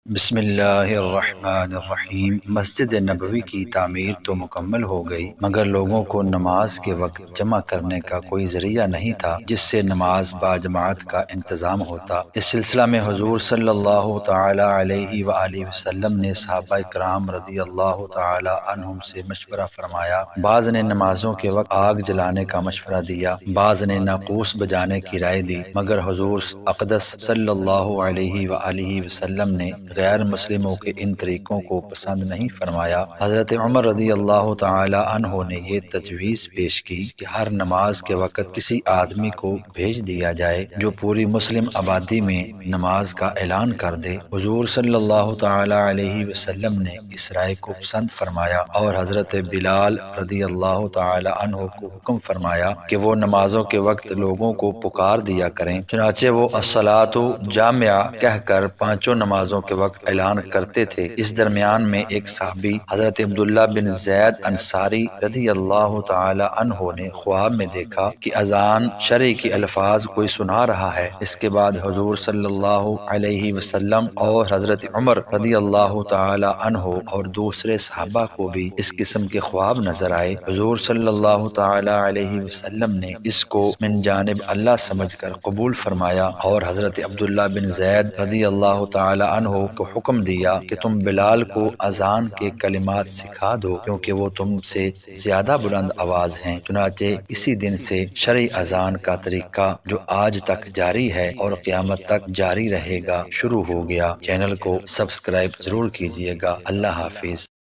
بسم اللہ الرحمن الرحیم۔ مسجد نبوی کی تعمیر تو مکمل ہو گئی، مگر لوگوں کو نماز کے وقت جمع کرنے کا کوئی ذریعہ نہیں تھا جس سے نماز باجماعت کا انتظام ہوتا۔ اس سلسلہ میں حضور صلی اللہ تعالی علیہ وآلہ وسلم نے صحابہ کرام رضی اللہ تعالی عنہم سے مشورہ فرمایا۔ بعض نے نمازوں کے وقت آگ جلانے کا مشورہ دیا، بعض نے ناقوس بجانے کی رائے دی، مگر حضور اقدس صلی اللہ علیہ وآلہ وسلم نے غیر مسلموں کے ان طریقوں کو پسند نہیں فرمایا۔ حضرت عمر رضی اللہ تعالی عنہ نے یہ تجویز پیش کی کہ ہر نماز کے وقت کسی آدمی کو بھیج دیا جائے جو پوری مسلم آبادی میں نماز کا اعلان کر دے۔ حضور صلی اللہ تعالی علیہ وسلم نے اس رائے کو پسند فرمایا اور حضرت بلال رضی اللہ تعالی عنہ کو حکم فرمایا کہ وہ نمازوں کے وقت لوگوں کو پکار دیا کریں۔ چنانچہ وہ الصلاۃ جامعہ کہہ کر پانچوں نمازوں کے وقت اعلان کرتے تھے۔ اس درمیان میں ایک صحابی حضرت عبداللہ بن زید انصاری رضی اللہ تعالی عنہ نے خواب میں دیکھا کہ اذان شرعی کے الفاظ کوئی سنا رہا ہے۔ اس کے بعد حضور صلی اللہ علیہ وسلم اور حضرت عمر رضی اللہ تعالی عنہ اور دوسرے صحابہ کو بھی اس قسم کے خواب نظر آئے۔ حضور صلی اللہ تعالی علیہ وسلم نے اس کو من جانب اللہ سمجھ کر قبول فرمایا اور حضرت عبداللہ بن زید رضی اللہ تعالی عنہ کو حکم دیا کہ تم بلال کو اذان کے کلمات سکھا دو کیونکہ وہ تم سے زیادہ بلند آواز ہیں۔ چنانچہ اسی دن سے شرعی اذان کا طریقہ جو آج تک جاری ہے اور قیامت تک جاری رہے گا شروع ہو گیا۔ چینل کو سبسکرائب ضرور کیجیے گا۔ اللہ حافظ۔